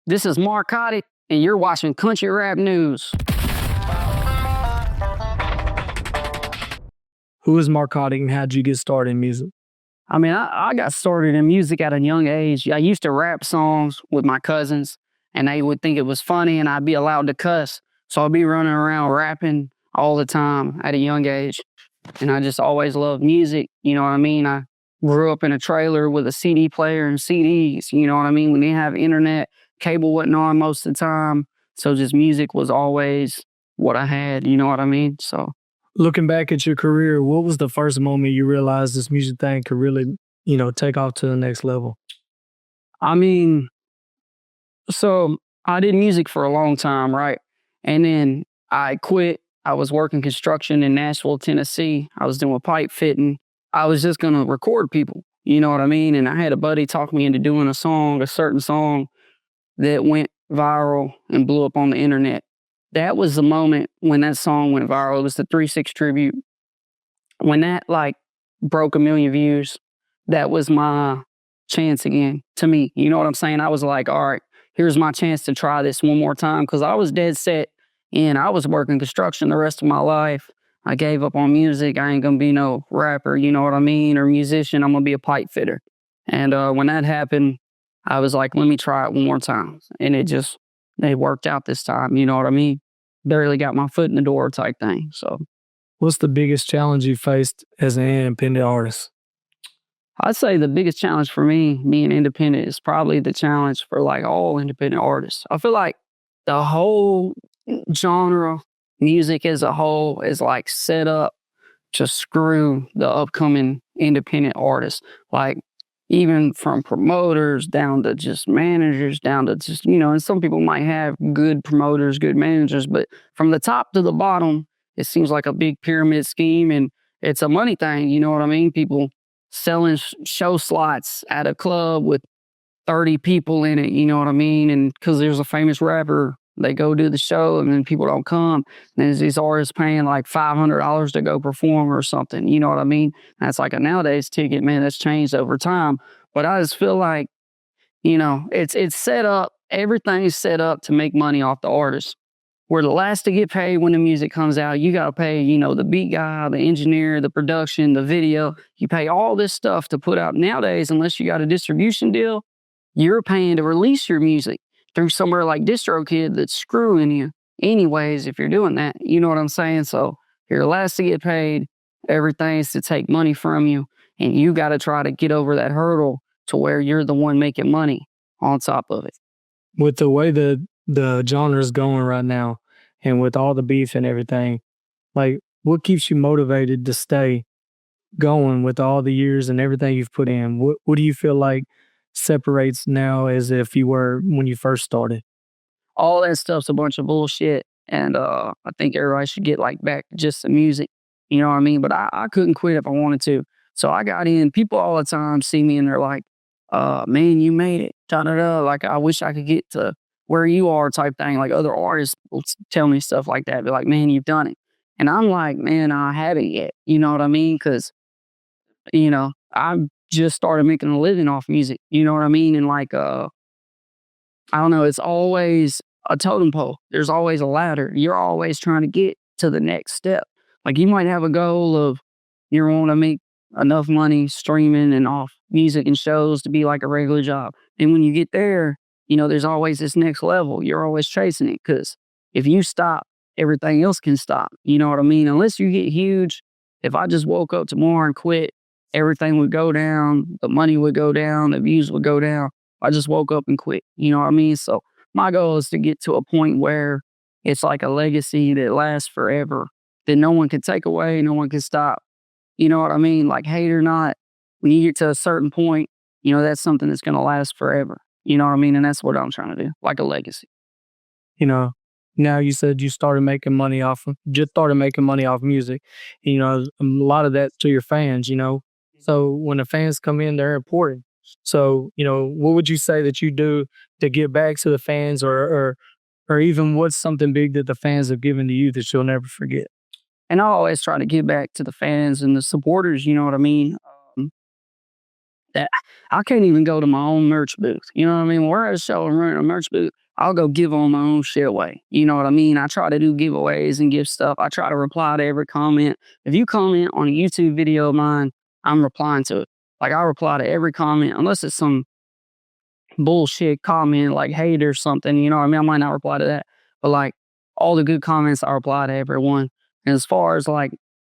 This is Marcotic, and you're watching Country Rap News. Who is Marcotic and how'd you get started in music? I mean, I got started in music at a young age. I used to rap songs with my cousins, and they would think it was funny, and I'd be allowed to cuss. So I'd be running around rapping all the time at a young age. And I just always loved music, you know what I mean? I grew up in a trailer with a CD player and CDs, you know what I mean? We didn't have internet, cable wasn't on most of the time. So just music was always what I had, you know what I mean? So Looking back at your career, what was the first moment you realized this music thing could really, take off to the next level? I mean, so I did music for a long time, right? And then I quit. I was working construction in Nashville, Tennessee. I was doing pipe fitting. I was just going to record people, you know what I mean? And I had a buddy talk me into doing a certain song that went viral and blew up on the internet. That was the moment when that song went viral. It was the 3-6 tribute. When that broke 1 million views, that was my chance again to me. You know what I'm saying? I was like, all right, here's my chance to try this one more time, because I was dead set and I was working construction the rest of my life. I gave up on music. I ain't gonna be no rapper, you know what I mean, or musician. I'm gonna be a pipe fitter. And when that happened, I was like, let me try it one more time. And it worked out this time, you know what I mean? Barely got my foot in the door type thing. So What's the biggest challenge you faced as an independent artist? I'd say the biggest challenge for me being independent is probably the challenge for all independent artists. I feel like the whole genre, music as a whole, is set up to screw the upcoming independent artists. Even from promoters down to just managers, down to just, and some people might have good promoters, good managers, but from the top to the bottom, it seems like a big pyramid scheme, and it's a money thing, you know what I mean? People selling show slots at a club with 30 people in it, you know what I mean? And because there's a famous rapper, they go do the show and then people don't come. And there's these artists paying like $500 to go perform or something, you know what I mean? That's like a nowadays ticket, man, that's changed over time. But I just feel like, it's set up, everything's set up to make money off the artist. We're the last to get paid when the music comes out. You got to pay, the beat guy, the engineer, the production, the video. You pay all this stuff to put out. Nowadays, unless you got a distribution deal, you're paying to release your music through somewhere like DistroKid that's screwing you anyways if you're doing that. You know what I'm saying? So you're the last to get paid. Everything's to take money from you. And you got to try to get over that hurdle to where you're the one making money on top of it. With the way the genre is going right now, and with all the beef and everything, what keeps you motivated to stay going with all the years and everything you've put in? What do you feel like separates now as if you were when you first started? All that stuff's a bunch of bullshit. And I think everybody should get back to just the music. You know what I mean? But I couldn't quit if I wanted to. So I got in. People all the time see me and they're like, man, you made it. Da-da-da. I wish I could get to where you are type thing. Other artists will tell me stuff like that. Be like, man, you've done it. And I'm like, man, I haven't yet. You know what I mean? Because, I just started making a living off music. You know what I mean? And I don't know, it's always a totem pole. There's always a ladder. You're always trying to get to the next step. You might have a goal of you want to make enough money streaming and off music and shows to be a regular job. And when you get there, there's always this next level. You're always chasing it, because if you stop, everything else can stop. You know what I mean? Unless you get huge. If I just woke up tomorrow and quit, everything would go down. The money would go down. The views would go down. I just woke up and quit. You know what I mean? So my goal is to get to a point where it's like a legacy that lasts forever, that no one can take away, no one can stop. You know what I mean? Hate or not, when you get to a certain point, that's something that's going to last forever. You know what I mean? And that's what I'm trying to do, like a legacy. Now you said you just started making money off music. A lot of that's to your fans, So when the fans come in, they're important. So, what would you say that you do to give back to the fans, or even what's something big that the fans have given to you that you'll never forget? And I always try to give back to the fans and the supporters, you know what I mean? that I can't even go to my own merch booth. You know what I mean? When we're at a show and running a merch booth, I'll go give all my own shit away. You know what I mean? I try to do giveaways and give stuff. I try to reply to every comment. If you comment on a YouTube video of mine, I'm replying to it. Like, I reply to every comment, unless it's some bullshit comment like hate or something. You know what I mean? I might not reply to that. But like all the good comments, I reply to everyone. And as far as like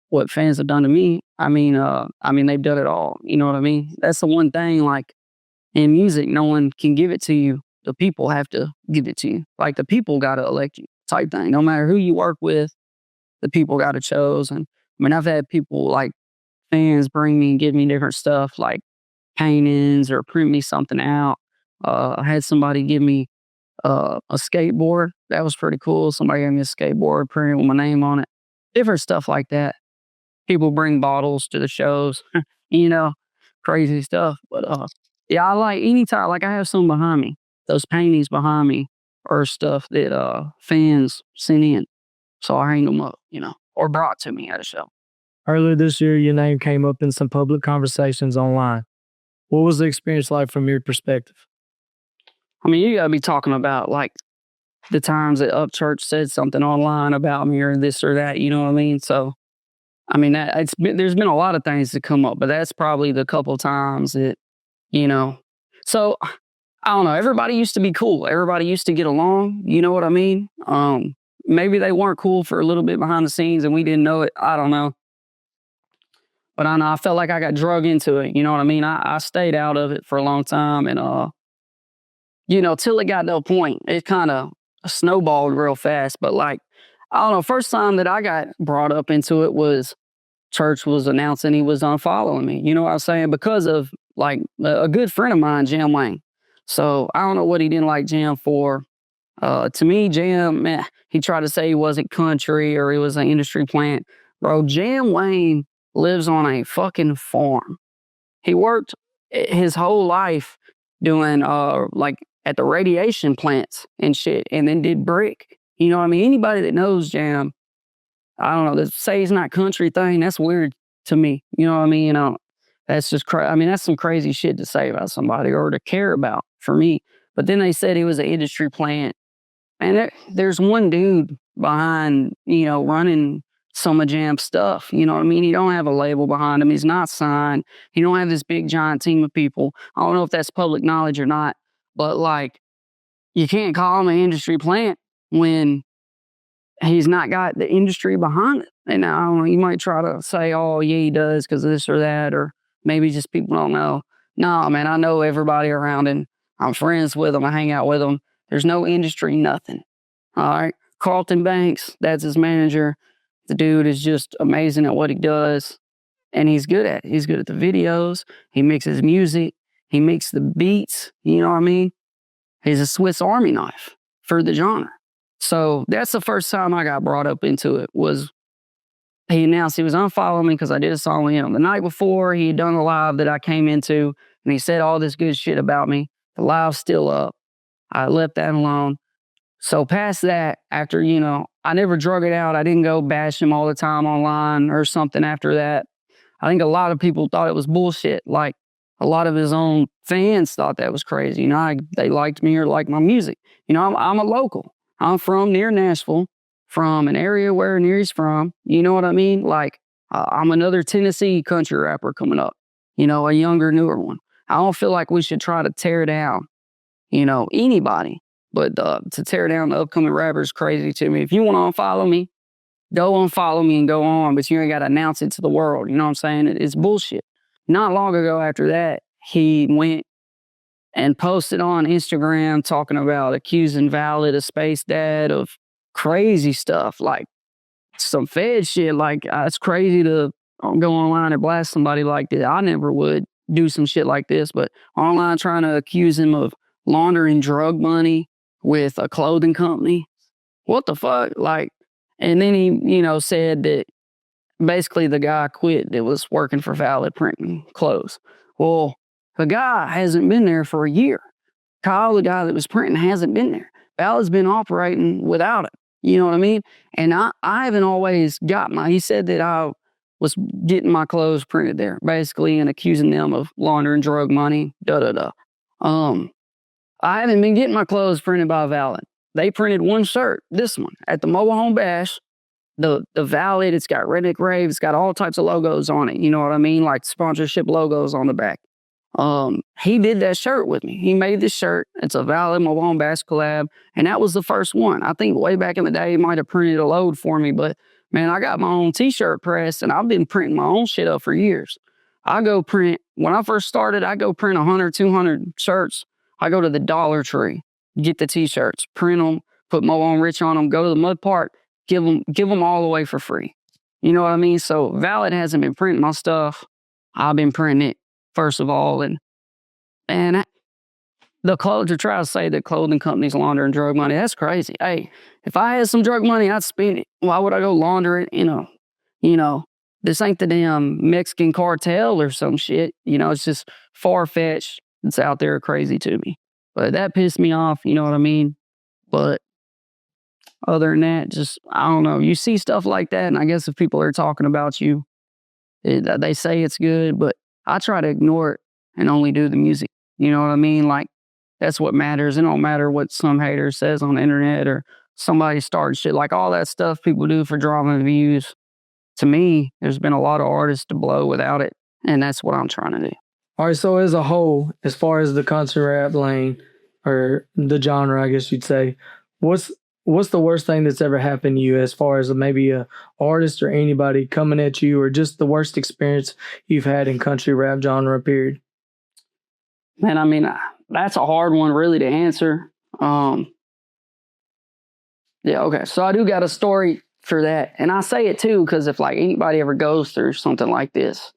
what fans have done to me, I mean, they've done it all. You know what I mean? That's the one thing, like in music, no one can give it to you. The people have to give it to you. Like the people got to elect you type thing. No matter who you work with, the people got to chose. And I mean, I've had people like fans bring me and give me different stuff like paintings or print me something out. I had somebody give me a skateboard. That was pretty cool. Somebody gave me a skateboard printed with my name on it. Different stuff like that. People bring bottles to the shows, you know, crazy stuff. But yeah, I like anytime, like I have some behind me. Those paintings behind me are stuff that fans sent in. So I hang them up, you know, or brought to me at a show. Earlier this year, your name came up in some public conversations online. What was the experience like from your perspective? I mean, you gotta be talking about like the times that Upchurch said something online about me or this or that, you know what I mean? So, I mean, there's been a lot of things that come up, but that's probably the couple times that, you know. So, I don't know. Everybody used to be cool. Everybody used to get along. You know what I mean? Maybe they weren't cool for a little bit behind the scenes and we didn't know it. I don't know. But I know I felt like I got drug into it. You know what I mean? I stayed out of it for a long time and, you know, till it got to a point, it kind of snowballed real fast. But like, I don't know, first time that I got brought up into it was Church was announcing he was unfollowing me. You know what I'm saying? Because of like a good friend of mine, Jam Wayne. So I don't know what he didn't like Jam for. To me, Jam, man, he tried to say he wasn't country or he was an industry plant. Bro, Jam Wayne lives on a fucking farm. He worked his whole life doing like at the radiation plants and shit, and then did brick. You know what I mean? Anybody that knows Jam, I don't know, to say he's not country thing, that's weird to me. You know what I mean? You know, that's just I mean, that's some crazy shit to say about somebody or to care about for me. But then they said he was an industry plant. And there's one dude behind, you know, running some of Jam's stuff. You know what I mean? He don't have a label behind him. He's not signed. He don't have this big giant team of people. I don't know if that's public knowledge or not, but like, you can't call him an industry plant when he's not got the industry behind it. And I don't know, you might try to say, oh, yeah, he does because of this or that, or maybe just people don't know. No, man, I know everybody around him. I'm friends with them. I hang out with them. There's no industry, nothing. All right. Carlton Banks, that's his manager. The dude is just amazing at what he does. And he's good at it. He's good at the videos. He mixes music. He makes the beats. You know what I mean? He's a Swiss Army knife for the genre. So that's the first time I got brought up into it, was he announced he was unfollowing me because I did a song with him. The night before, he had done a live that I came into, and he said all this good shit about me. The live's still up. I left that alone. So past that, after, you know, I never drug it out. I didn't go bash him all the time online or something after that. I think a lot of people thought it was bullshit. Like, a lot of his own fans thought that was crazy. You know, they liked me or liked my music. You know, I'm a local. I'm from near Nashville, from an area where he's from. You know what I mean? Like, I'm another Tennessee country rapper coming up. You know, a younger, newer one. I don't feel like we should try to tear down, you know, anybody. But to tear down the upcoming rapper is crazy to me. If you want to unfollow me, go unfollow me and go on, but you ain't got to announce it to the world. You know what I'm saying? It's bullshit. Not long ago after that, he went and posted on Instagram talking about accusing Valid, a space dad, of crazy stuff, like some Fed shit. Like, it's crazy to go online and blast somebody like that. I never would do some shit like this, but online trying to accuse him of laundering drug money with a clothing company. What the fuck? Like, and then he, you know, said that basically the guy quit that was working for Valid printing clothes. Well, the guy hasn't been there for a year. Kyle, the guy that was printing, hasn't been there. Valid's been operating without it. You know what I mean? And I haven't always got he said that I was getting my clothes printed there, basically, and accusing them of laundering drug money, I haven't been getting my clothes printed by Valid. They printed one shirt, this one, at the Mobile Home Bash. The Valid, it's got Redneck Rave, it's got all types of logos on it. You know what I mean? Like sponsorship logos on the back. He did that shirt with me. He made this shirt. It's a Valid Mobile Home Bash collab, and that was the first one. I think way back in the day, he might have printed a load for me, but man, I got my own t-shirt press, and I've been printing my own shit up for years. When I first started, I go print 100, 200 shirts. I go to the Dollar Tree, get the t-shirts, print them, put Mo on Rich on them, go to the Mud Park, give them all away for free. You know what I mean? So Valid hasn't been printing my stuff. I've been printing it, first of all. And to try to say that clothing companies laundering drug money, that's crazy. Hey, if I had some drug money, I'd spend it. Why would I go launder it? This ain't the damn Mexican cartel or some shit. It's just far-fetched. It's out there crazy to me. But that pissed me off, you know what I mean? But other than that, just, I don't know. You see stuff like that, and I guess if people are talking about you, they say it's good, but I try to ignore it and only do the music. You know what I mean? Like, that's what matters. It don't matter what some hater says on the internet or somebody starts shit. Like, all that stuff people do for drama and views. To me, there's been a lot of artists to blow without it, and that's what I'm trying to do. All right, so as a whole, as far as the country rap lane, or the genre, I guess you'd say, what's the worst thing that's ever happened to you as far as maybe a artist or anybody coming at you, or just the worst experience you've had in country rap genre, period? Man, I mean, that's a hard one really to answer. Yeah, okay. So I do got a story for that. And I say it too, because if like anybody ever goes through something like this,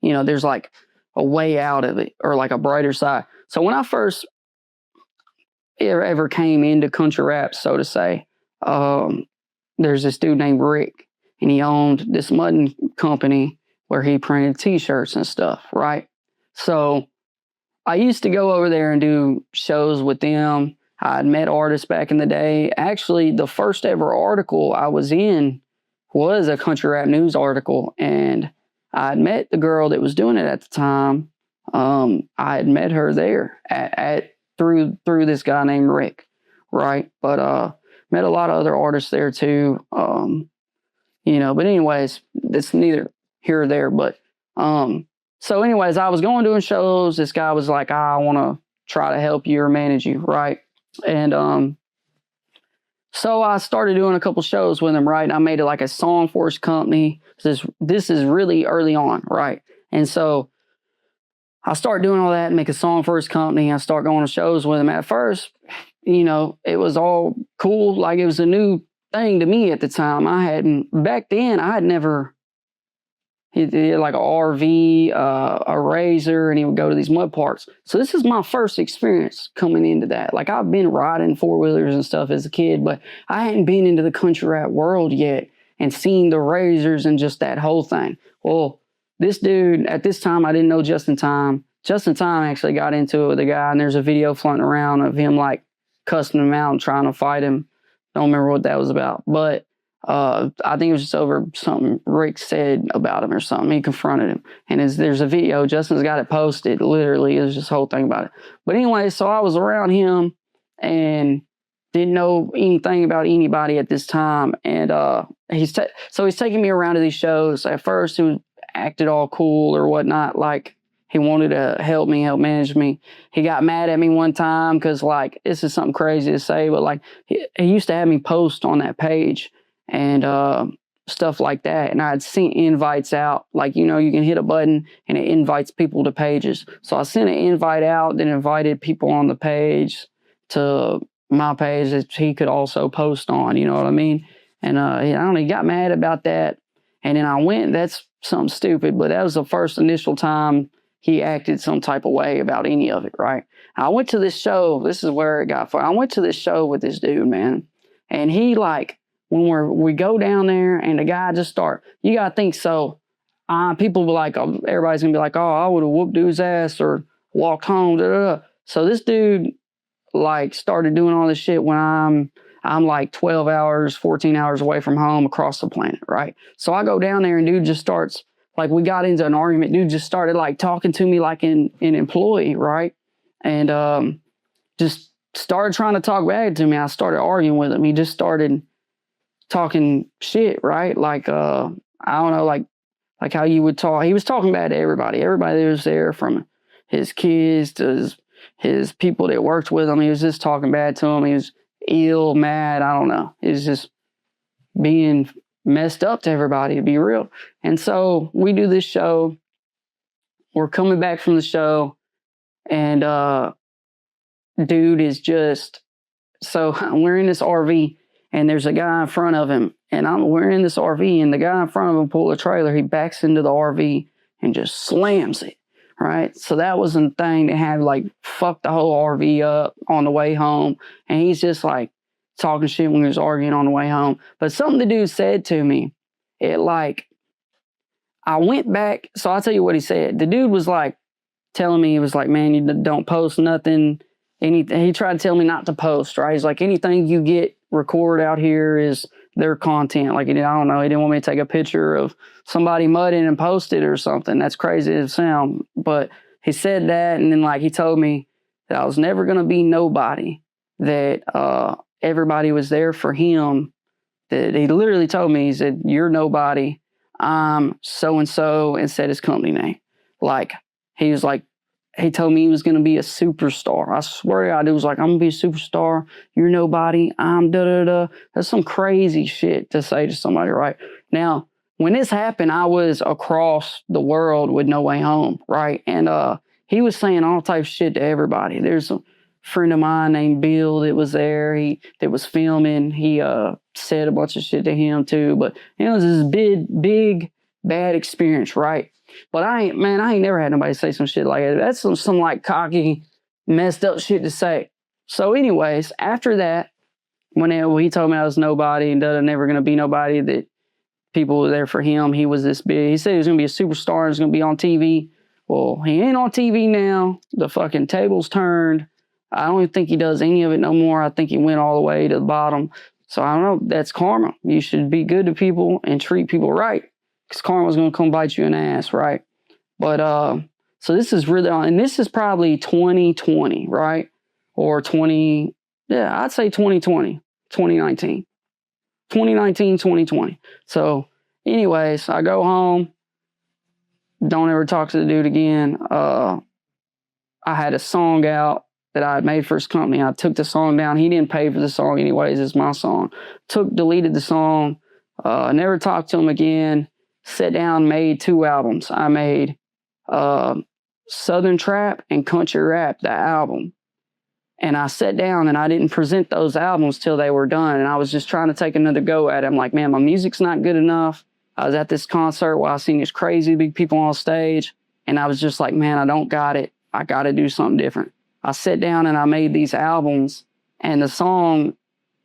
there's like a way out of it, or like a brighter side. So when I first ever came into country rap, so to say, there's this dude named Rick, and he owned this mudding company where he printed t-shirts and stuff, right? So I used to go over there and do shows with them. I'd met artists back in the day. Actually, the first ever article I was in was a country rap news article, and I had met the girl that was doing it at the time. I had met her there through this guy named Rick, right? But met a lot of other artists there too. But anyways, it's neither here or there. But so anyways, I was doing shows. This guy was like, I want to try to help you or manage you, right? And so I started doing a couple shows with him, right? And I made it like a song for his company. This is really early on, right? And so I start doing all that and make a song for his company. I start going to shows with him. At first, it was all cool. Like, it was a new thing to me at the time. Back then, I had never, he did like a RV, a Razor, and he would go to these mud parks. So this is my first experience coming into that. Like, I've been riding four-wheelers and stuff as a kid, but I hadn't been into the country rap world yet and seen the Razors and just that whole thing. Well, this dude, at this time, I didn't know Just in Time. Just in Time actually got into it with a guy, and there's a video floating around of him like cussing him out and trying to fight him. Don't remember what that was about, but I think it was just over something Rick said about him or something. He confronted him, and there's a video. Justin's got it posted. Literally, it was just a whole thing about it. But anyway, so I was around him and didn't know anything about anybody at this time, and he's taking me around to these shows. At first, he acted all cool or whatnot, like he wanted to help manage me. He got mad at me one time because, like, this is something crazy to say, but like he used to have me post on that page and stuff like that. And I'd sent invites out, like, you can hit a button and it invites people to pages. So I sent an invite out, then invited people on the page to my page that he could also post on, you know what I mean? And I don't know, he got mad about that. And then I went, that's something stupid, but that was the first initial time he acted some type of way about any of it, right? I went to this show. This is where it got fun. I went to this show with this dude, man. And he, like, when we go down there and the guy just you got to think, so people be like, everybody's going to be like, oh, I would have whooped dude's ass or walked home. Da, da, da. So this dude, like, started doing all this shit when I'm like 12 hours, 14 hours away from home across the planet, right? So I go down there and dude just starts like we got into an argument. Dude just started like talking to me like an employee, right? And just started trying to talk back to me. I started arguing with him. He just started talking shit, right? Like I don't know, like how you would talk. He was talking bad to everybody. Everybody that was there, from his kids to his people that worked with him. He was just talking bad to him. He was ill, mad. I don't know. He was just being messed up to everybody, to be real. And so we do this show. We're coming back from the show, and dude is just, so we're in this RV, and there's a guy in front of him, and we're in this RV, and the guy in front of him pulled a trailer. He backs into the RV and just slams it, right? So that was a thing that had like fucked the whole RV up on the way home, and he's just like talking shit when he was arguing on the way home. But something the dude said to me, it like, I went back, so I'll tell you what he said. The dude was like telling me, he was like, man, you don't post nothing. Anything. He tried to tell me not to post, right? He's like, anything you get record out here is their content. Like, I don't know, he didn't want me to take a picture of somebody mudding and post it or something. That's crazy to sound. But he said that, and then like he told me that I was never going to be nobody, that everybody was there for him. That he literally told me, he said, you're nobody, I'm so-and-so, and said his company name. Like, he was like, he told me he was going to be a superstar. I swear to God, it was like, I'm going to be a superstar. You're nobody. I'm da-da-da. That's some crazy shit to say to somebody, right? Now, when this happened, I was across the world with No Way Home, right? And he was saying all types of shit to everybody. There's a friend of mine named Bill that was there. That was filming. He said a bunch of shit to him too. But it was this big, bad experience, right? But I ain't never had nobody say some shit like that. That's some like cocky, messed up shit to say. So anyways, after that, when he told me I was nobody and never going to be nobody, that people were there for him, he was this big. He said he was going to be a superstar and was going to be on TV. Well, he ain't on TV now. The fucking table's turned. I don't even think he does any of it no more. I think he went all the way to the bottom. So I don't know. That's karma. You should be good to people and treat people right, because karma's going to come bite you in the ass, right? But so this is really, and this is probably 2020, right? Or I'd say 2020, 2019. 2019, 2020. So anyways, I go home. Don't ever talk to the dude again. I had a song out that I had made for his company. I took the song down. He didn't pay for the song anyways. It's my song. Deleted the song. Never talked to him again. Sat down, made 2 albums. I made Southern Trap and Country Rap, the album. And I sat down and I didn't present those albums till they were done. And I was just trying to take another go at it. I'm like, man, my music's not good enough. I was at this concert where I seen these crazy big people on stage. And I was just like, man, I don't got it. I got to do something different. I sat down and I made these albums. And the song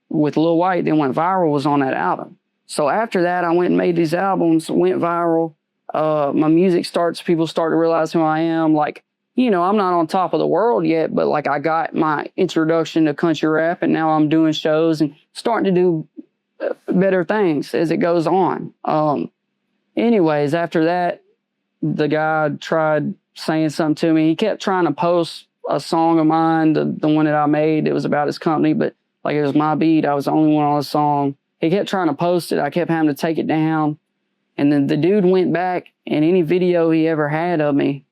with Lil White that went viral was on that album. So after that, I went and made these albums, went viral. My music people start to realize who I am. Like, I'm not on top of the world yet, but like I got my introduction to country rap, and now I'm doing shows and starting to do better things as it goes on. Anyways, after that, the guy tried saying something to me. He kept trying to post a song of mine, the one that I made. It was about his company, but like it was my beat. I was the only one on the song. He kept trying to post it. I kept having to take it down. And then the dude went back, and any video he ever had of me,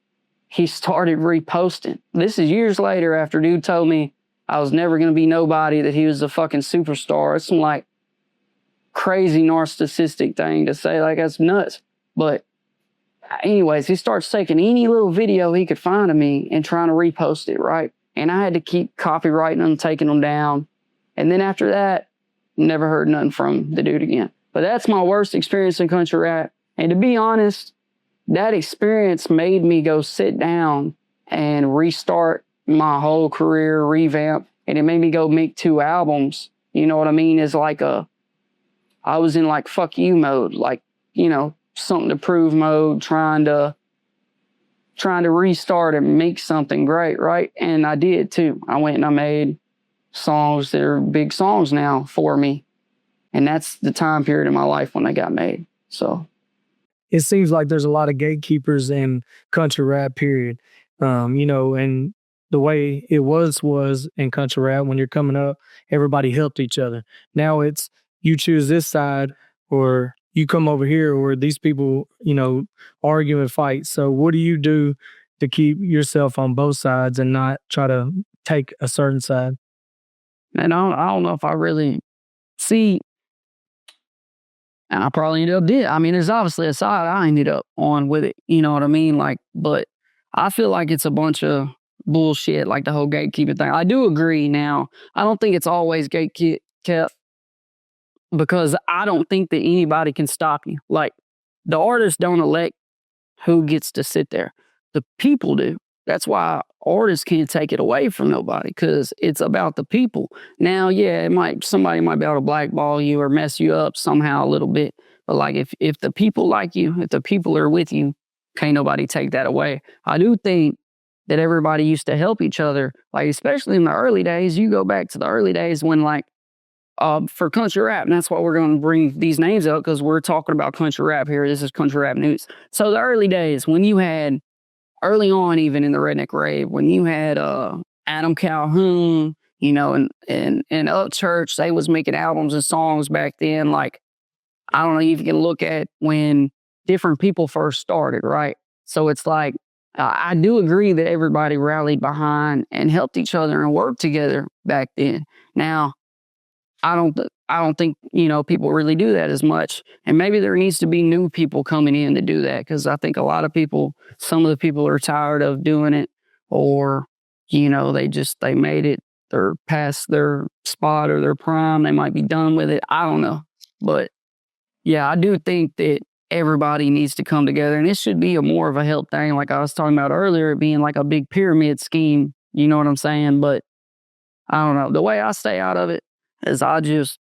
he started reposting. This is years later after dude told me I was never going to be nobody, that he was a fucking superstar. It's some like crazy narcissistic thing to say. Like, that's nuts. But anyways, he starts taking any little video he could find of me and trying to repost it, right? And I had to keep copyrighting them, taking them down. And then after that, never heard nothing from the dude again. But that's my worst experience in country rap. And to be honest, that experience made me go sit down and restart my whole career, revamp. And it made me go make 2 albums. You know what I mean? It's like I was in like fuck you mode, like, something to prove mode, trying to restart and make something great, right? And I did too. I went and I made songs that are big songs now for me. And that's the time period in my life when they got made. So it seems like there's a lot of gatekeepers in country rap, period. And the way it was in country rap when you're coming up, everybody helped each other. Now it's you choose this side or you come over here, or these people, argue and fight. So what do you do to keep yourself on both sides and not try to take a certain side? And I don't know if I really see, and I probably ended up did. I mean, there's obviously a side I ended up on with it. You know what I mean? Like, but I feel like it's a bunch of bullshit, like the whole gatekeeping thing. I do agree now. I don't think it's always kept because I don't think that anybody can stop you. Like, the artists don't elect who gets to sit there. The people do. That's why artists can't take it away from nobody, because it's about the people. Now, yeah, somebody might be able to blackball you or mess you up somehow a little bit. But like, if the people like you, if the people are with you, can't nobody take that away. I do think that everybody used to help each other. Like, especially in the early days, you go back to the early days when for country rap, and that's why we're going to bring these names up, because we're talking about country rap here. This is country rap news. So the early days when you had, early on, even in the Redneck Rave, when you had Adam Calhoun, and Upchurch, they was making albums and songs back then. Like, I don't know if you can look at when different people first started, right? So it's like, I do agree that everybody rallied behind and helped each other and worked together back then. Now, I don't think, people really do that as much. And maybe there needs to be new people coming in to do that, because I think a lot of people, some of the people are tired of doing it, or, they made it, they're past their spot or their prime. They might be done with it. I don't know. But yeah, I do think that everybody needs to come together, and it should be more of a help thing. Like I was talking about earlier, it being like a big pyramid scheme. You know what I'm saying? But I don't know. The way I stay out of it is I just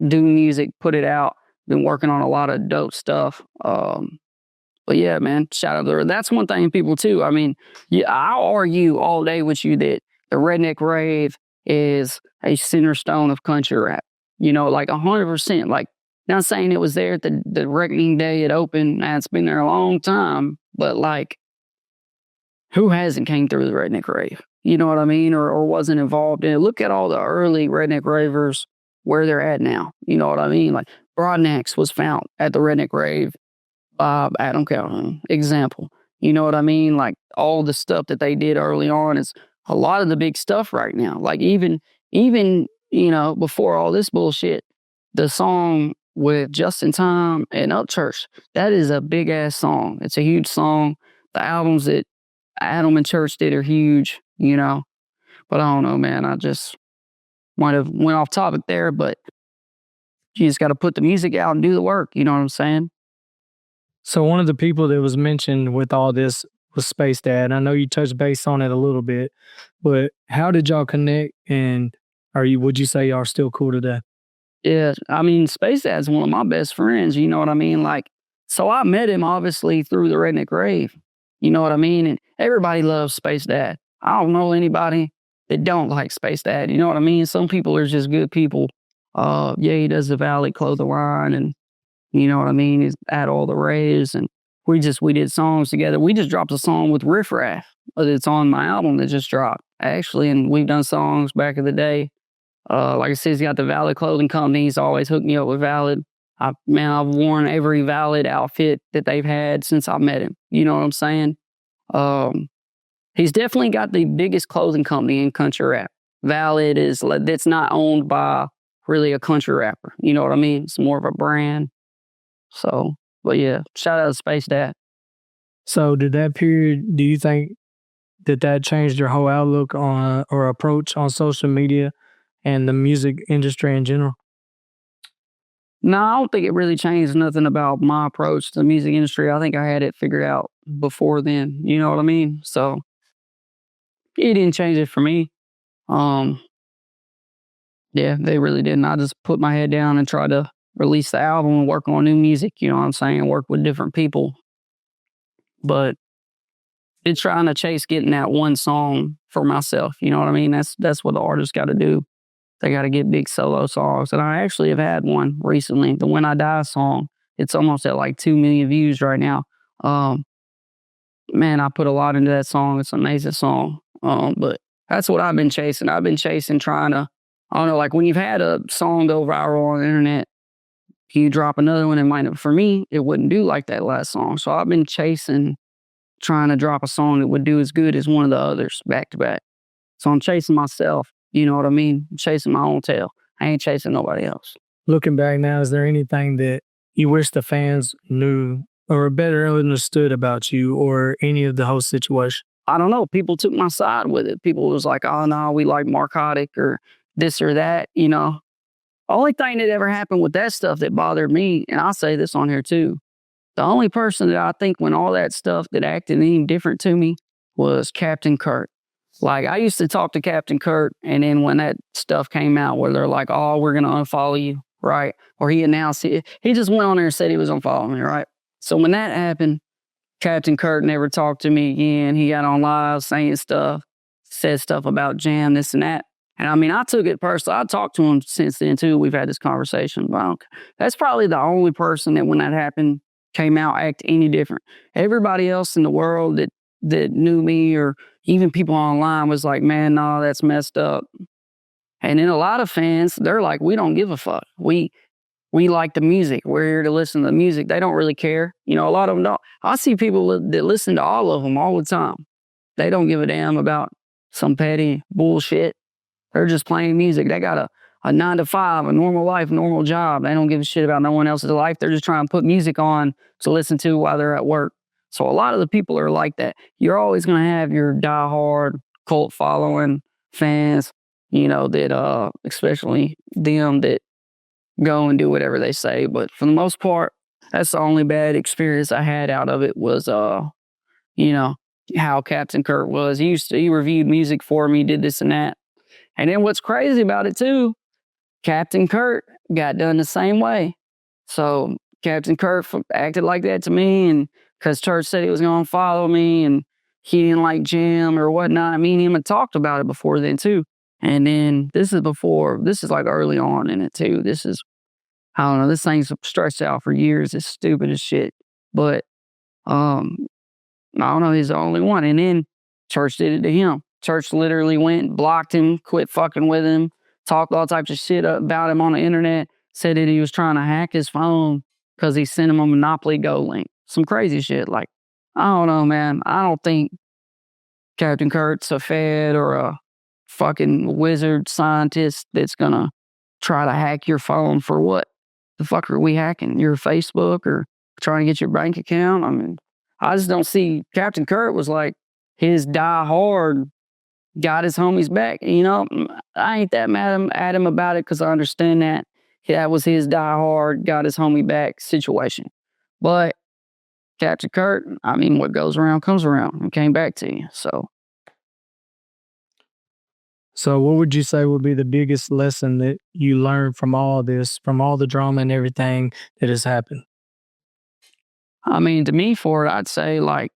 do music, put it out. Been working on a lot of dope stuff. But yeah, man, shout out to her. That's one thing, people too. I mean, yeah, I'll argue all day with you that the Redneck Rave is a center stone of country rap. Like 100%. Like, not saying it was there at the reckoning day it opened. Nah, it's been there a long time. But like, who hasn't came through the Redneck Rave? You know what I mean? Or wasn't involved in it. Look at all the early Redneck Ravers, where they're at now. You know what I mean? Like, Broadnax was found at the Redneck Rave by Adam Calhoun. Example. You know what I mean? Like, all the stuff that they did early on is a lot of the big stuff right now. Like, even before all this bullshit, the song with Justin Time and Upchurch, that is a big ass song. It's a huge song. The albums that Adam and Church did are huge, But I don't know, man. I just might have went off topic there, but you just got to put the music out and do the work. You know what I'm saying? So one of the people that was mentioned with all this was Space Dad. I know you touched base on it a little bit, but how did y'all connect? And would you say y'all are still cool today? Yeah, I mean, Space Dad's one of my best friends. You know what I mean? Like, so I met him obviously through the Redneck Rave. You know what I mean? And everybody loves Space Dad. I don't know anybody that don't like Space Dad. You know what I mean? Some people are just good people. Yeah, he does the Valley clothing line, and you know what I mean? He's at all the raves, and we did songs together. We just dropped a song with Riff Raff. It's on my album that just dropped, actually, and we've done songs back in the day. Like I said, he's got the Valid clothing company. He's always hooked me up with Valid. I've worn every Valid outfit that they've had since I met him. You know what I'm saying? He's definitely got the biggest clothing company in country rap. Valid that's not owned by really a country rapper. You know what I mean? It's more of a brand. So, but yeah, shout out to Space Dad. So did that period, do you think that changed your whole outlook on or approach on social media and the music industry in general? No, I don't think it really changed nothing about my approach to the music industry. I think I had it figured out before then. You know what I mean? So it didn't change it for me. Yeah, they really didn't. I just put my head down and try to release the album and work on new music. You know what I'm saying? Work with different people. But it's trying to chase getting that one song for myself. You know what I mean? That's what the artist got to do. They got to get big solo songs. And I actually have had one recently, the When I Die song. It's almost at like 2 million views right now. Um, man, I put a lot into that song. It's an amazing song. But that's what I've been chasing. I've been chasing trying to, I don't know, like when you've had a song go viral on the internet, you drop another one and might, for me, it wouldn't do like that last song. So I've been chasing, trying to drop a song that would do as good as one of the others back to back. So I'm chasing myself. You know what I mean? I'm chasing my own tail. I ain't chasing nobody else. Looking back now, is there anything that you wish the fans knew or better understood about you or any of the whole situation? I don't know. People took my side with it. People was like, oh, no, we like Marcotic or this or that, you know. Only thing that ever happened with that stuff that bothered me, and I'll say this on here too, the only person that I think when all that stuff that acted any different to me was Captain Kurt. Like, I used to talk to Captain Kurt, and then when that stuff came out where they're like, oh, we're going to unfollow you, right? Or he announced it. He just went on there and said he was unfollowing me, right? So when that happened, Captain Kurt never talked to me again. He got on live saying stuff, said stuff about Jam, this and that. And I mean, I took it personally. I talked to him since then too. We've had this conversation. But that's probably the only person that when that happened came out act any different. Everybody else in the world that knew me or even people online was like, man, no, that's messed up. And then a lot of fans, they're like, we don't give a fuck. We like the music. We're here to listen to the music. They don't really care. You know, a lot of them don't. I see people that listen to all of them all the time. They don't give a damn about some petty bullshit. They're just playing music. They got a 9 to 5, a normal life, normal job. They don't give a shit about no one else's life. They're just trying to put music on to listen to while they're at work. So a lot of the people are like that. You're always going to have your diehard cult following fans, you know, that especially them that go and do whatever they say. But for the most part, that's the only bad experience I had out of it was, you know, how Captain Kurt was. He reviewed music for me, did this and that. And then what's crazy about it too, Captain Kurt got done the same way. So Captain Kurt acted like that to me, and because Church said he was going to follow me and he didn't like Jim or whatnot. I mean, him had talked about it before then too. And then this is like early on in it too. I don't know, this thing's stretched out for years. It's stupid as shit. But I don't know, he's the only one. And then Church did it to him. Church literally went, blocked him, quit fucking with him, talked all types of shit about him on the internet, said that he was trying to hack his phone because he sent him a Monopoly Go link. Some crazy shit. Like, I don't know, man. I don't think Captain Kurt's a fed or a fucking wizard scientist that's gonna try to hack your phone for what? The fuck are we hacking? Your Facebook or trying to get your bank account? I mean, I just don't see. Captain Kurt was like his die-hard got his homies back. You know, I ain't that mad at him about it because I understand that was his die-hard, got his homie back situation. But Captain Kurt, I mean, what goes around comes around and came back to you. So what would you say would be the biggest lesson that you learned from all this, from all the drama and everything that has happened? I mean, to me, for it, I'd say like,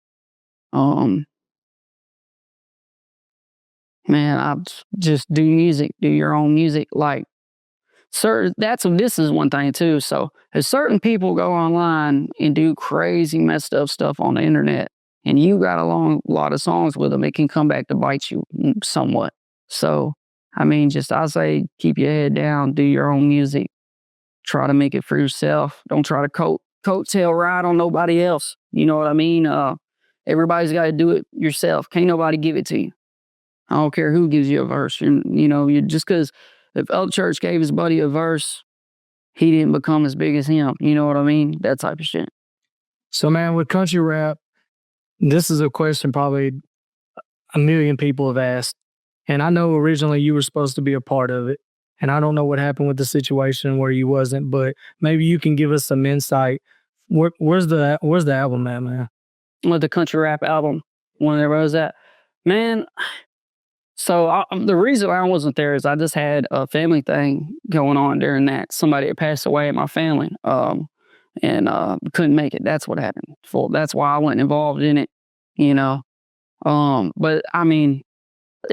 man, I just do music, do your own music. Like, this is one thing too. So if certain people go online and do crazy messed up stuff on the internet and you got a lot of songs with them, it can come back to bite you somewhat. So, I mean, I say keep your head down, do your own music, try to make it for yourself. Don't try to coattail ride on nobody else. You know what I mean? Everybody's got to do it yourself. Can't nobody give it to you. I don't care who gives you a verse. You just because if El Church gave his buddy a verse, he didn't become as big as him. You know what I mean? That type of shit. So, man, with country rap, this is a question probably a million people have asked. And I know originally you were supposed to be a part of it. And I don't know what happened with the situation where you wasn't, but maybe you can give us some insight. Where's the album at, man? With the country rap album, when there was that, man. So the reason I wasn't there is I just had a family thing going on during that. Somebody had passed away in my family, and couldn't make it. That's what happened. That's why I wasn't involved in it, you know. But I mean,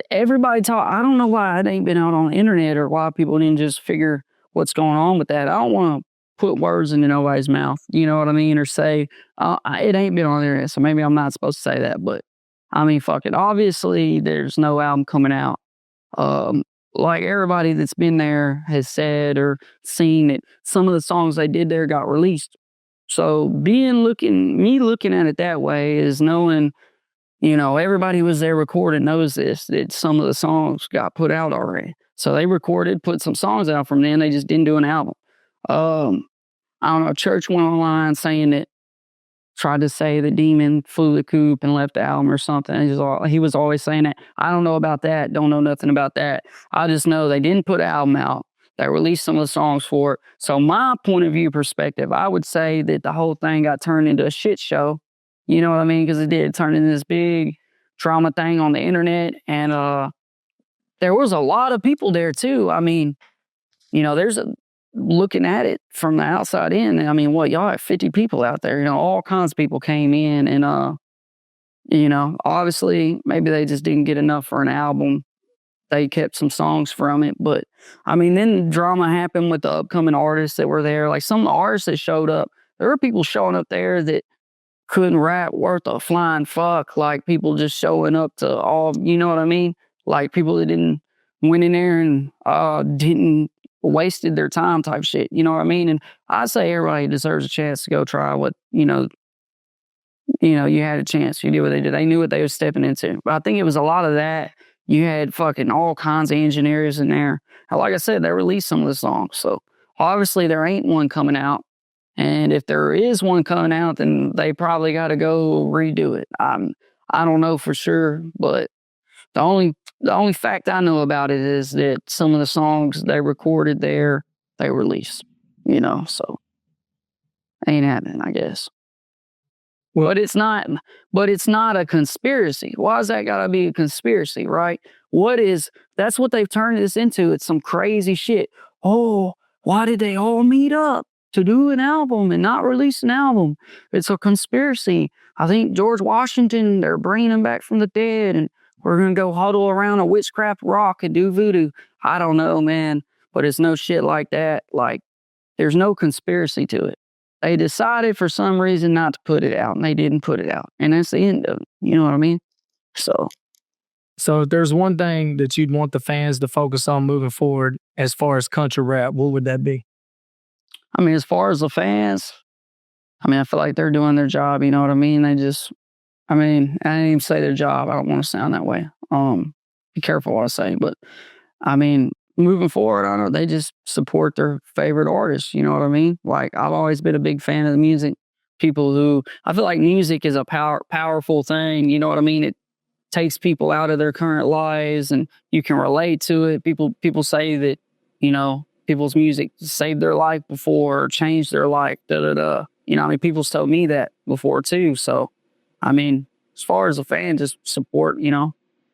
everybody talk. I don't know why it ain't been out on the internet or why people didn't just figure what's going on with that. I don't want to put words into nobody's mouth. You know what I mean? Or say, it ain't been on there, so maybe I'm not supposed to say that. But I mean, fuck it. Obviously, there's no album coming out. Um, like everybody that's been there has said or seen that some of the songs they did there got released. So me looking at it that way is knowing, everybody was there recording knows this, that some of the songs got put out already. So they recorded, put some songs out from then. They just didn't do an album. I don't know. Church went online saying that, tried to say the demon flew the coop and left the album or something. He was always saying that. I don't know about that. Don't know nothing about that. I just know they didn't put an album out. They released some of the songs for it. So my point of view perspective, I would say that the whole thing got turned into a shit show. You know what I mean? Because it did turn into this big drama thing on the internet. And there was a lot of people there too. I mean, looking at it from the outside in, I mean, y'all have 50 people out there, all kinds of people came in and, obviously maybe they just didn't get enough for an album. They kept some songs from it, but I mean, then drama happened with the upcoming artists that were there. Like some of the artists that showed up, there were people showing up there that couldn't rap worth a flying fuck. Like people just showing up to all, you know what I mean? Like people that didn't went in there and didn't wasted their time type shit. You know what I mean? And I say everybody deserves a chance to go try what, you had a chance. You did what they did. They knew what they were stepping into. But I think it was a lot of that. You had fucking all kinds of engineers in there. And like I said, they released some of the songs. So obviously there ain't one coming out. And if there is one coming out, then they probably got to go redo it. I don't know for sure, but the only fact I know about it is that some of the songs they recorded there, they released. So ain't happening, I guess. Well, But it's not a conspiracy. Why's that gotta be a conspiracy, right? That's what they've turned this into. It's some crazy shit. Oh, why did they all meet up to do an album and not release an album? It's a conspiracy. I think George Washington, they're bringing him back from the dead and we're gonna go huddle around a witchcraft rock and do voodoo. I don't know, man, but it's no shit like that. Like, there's no conspiracy to it. They decided for some reason not to put it out, and they didn't put it out. And that's the end of it. You know what I mean? So if there's one thing that you'd want the fans to focus on moving forward as far as country rap, what would that be? I mean, as far as the fans, I feel like they're doing their job. You know what I mean? I didn't even say their job. I don't want to sound that way. Be careful what I say. But, moving forward, I know they just support their favorite artists. You know what I mean? Like, I've always been a big fan of the music. People who, I feel like music is a powerful thing. You know what I mean? It takes people out of their current lives and you can relate to it. People say that, people's music saved their life before or changed their life. People's told me that before too. So, as far as a fan, just support,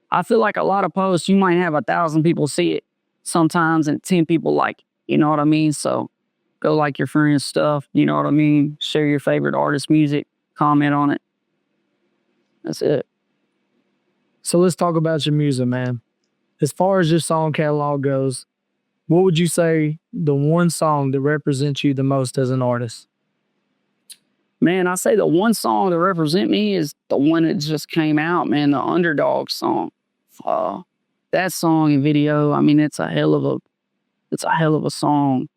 I feel like a lot of posts, you might have 1,000 people see it sometimes and 10 people like, you know what I mean? So go like your friends' stuff, you know what I mean? Share your favorite artist music, comment on it. That's it. So let's talk about your music, man. As far as your song catalog goes, what would you say the one song that represents you the most as an artist? Man, I say the one song that represents me is the one that just came out, man, the Underdog song. That song and video, it's a hell of a song,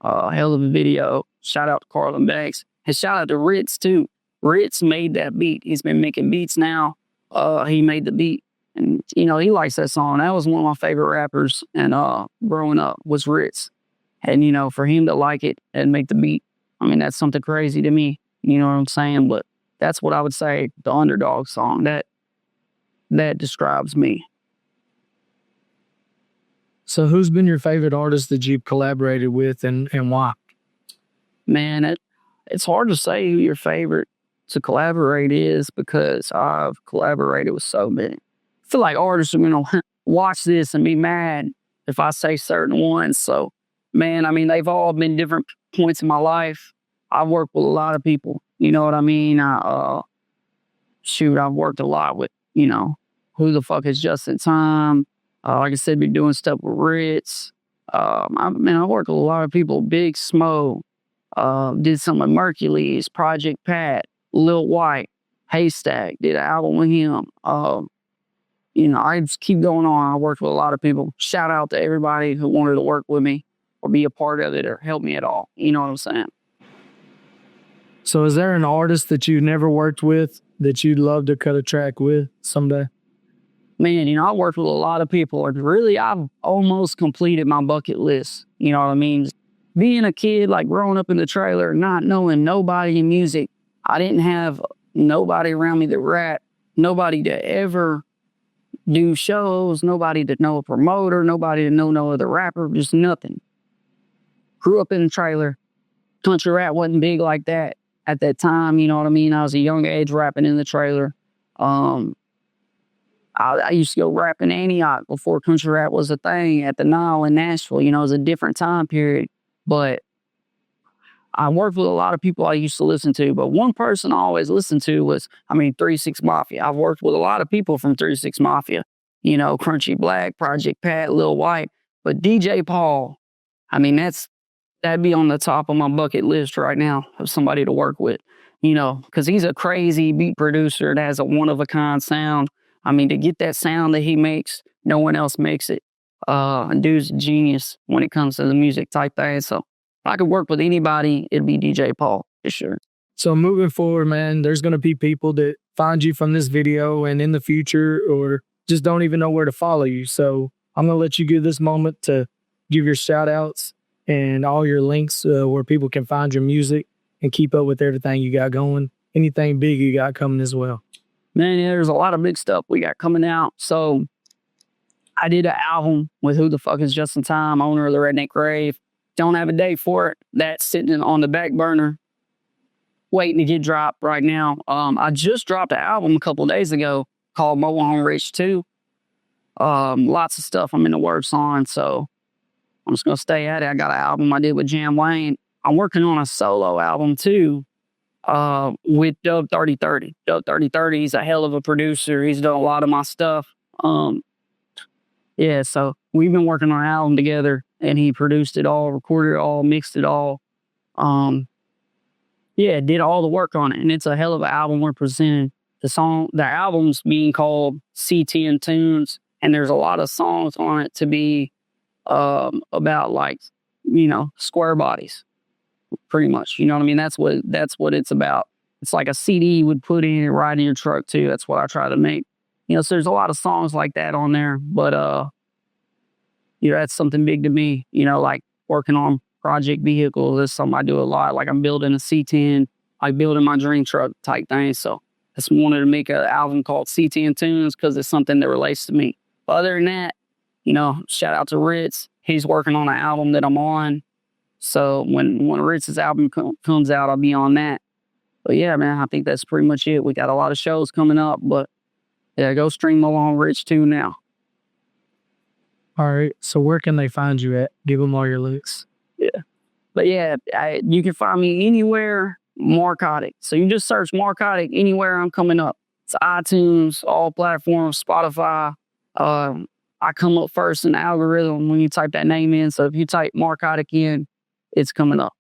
hell of a video. Shout out to Carlin Banks. And shout out to Ritz too. Ritz made that beat. He's been making beats now. He made the beat. And, he likes that song. That was one of my favorite rappers. And growing up was Ritz. And, for him to like it and make the beat, that's something crazy to me. You know what I'm saying? But that's what I would say, the Underdog song. That describes me. So who's been your favorite artist that you've collaborated with and why? Man, it's hard to say who your favorite to collaborate is because I've collaborated with so many. I feel like artists are going to watch this and be mad if I say certain ones. So, man, they've all been different points in my life. I've worked with a lot of people. You know what I mean? I've worked a lot with, Who the Fuck Is Just in Time. Like I said, been doing stuff with Ritz. I work with a lot of people. Big Smo, Did some of Mercury's, Project Pat, Lil White, Haystack, did an album with him. I just keep going on. I worked with a lot of people. Shout out to everybody who wanted to work with me or be a part of it or help me at all. You know what I'm saying? So is there an artist that you never worked with that you'd love to cut a track with someday? Man, I worked with a lot of people. And really, I've almost completed my bucket list. You know what I mean? Being a kid, like growing up in the trailer, not knowing nobody in music, I didn't have nobody around me that rap, nobody to ever do shows, nobody to know a promoter, nobody to know no other rapper, just nothing. Grew up in the trailer. Country rap wasn't big like that at that time, you know what I mean? I was a young age rapping in the trailer. I used to go rap in Antioch before country rap was a thing at the Nile in Nashville. It was a different time period. But I worked with a lot of people I used to listen to. But one person I always listened to was, 3-6 Mafia. I've worked with a lot of people from 3-6 Mafia. Crunchy Black, Project Pat, Lil White. But DJ Paul, that'd be on the top of my bucket list right now of somebody to work with. Because he's a crazy beat producer that has a one-of-a-kind sound. To get that sound that he makes, no one else makes it. Dude's a genius when it comes to the music type thing. So if I could work with anybody, it'd be DJ Paul, for sure. So moving forward, man, there's going to be people that find you from this video and in the future or just don't even know where to follow you. So I'm going to let you give this moment to give your shout outs and all your links where people can find your music and keep up with everything you got going. Anything big you got coming as well. Man, yeah, there's a lot of big stuff we got coming out. So I did an album with Who the Fuck is Just in Time, owner of the Redneck Grave. Don't have a date for it. That's sitting on the back burner, waiting to get dropped right now. I just dropped an album a couple of days ago called Mobile Home Rich 2. Lots of stuff I'm in the works on, so I'm just going to stay at it. I got an album I did with Jam Wayne. I'm working on a solo album too. With Dub 3030. Dub 3030, he's a hell of a producer. He's done a lot of my stuff. So we've been working on an album together and he produced it all, recorded it all, mixed it all. Did all the work on it. And it's a hell of an album we're presenting. The album's being called CT Tunes, and there's a lot of songs on it to be about square bodies. Pretty much, you know what I mean? That's what it's about. It's like a CD you would put in and ride in your truck too. That's what I try to make. So there's a lot of songs like that on there, but that's something big to me. Like working on project vehicles is something I do a lot. Like I'm building a C10, like building my dream truck type thing. So I just wanted to make an album called CT Tunes because it's something that relates to me. But other than that, shout out to Ritz. He's working on an album that I'm on. So when Ritz's album comes out, I'll be on that. But yeah, man, I think that's pretty much it. We got a lot of shows coming up, but yeah, go stream along Rich 2 now. All right. So where can they find you at? Give them all your links. Yeah. But yeah, you can find me anywhere, Marcotic. So you just search Marcotic anywhere I'm coming up. It's iTunes, all platforms, Spotify. I come up first in the algorithm when you type that name in. So if you type Marcotic in, it's coming up.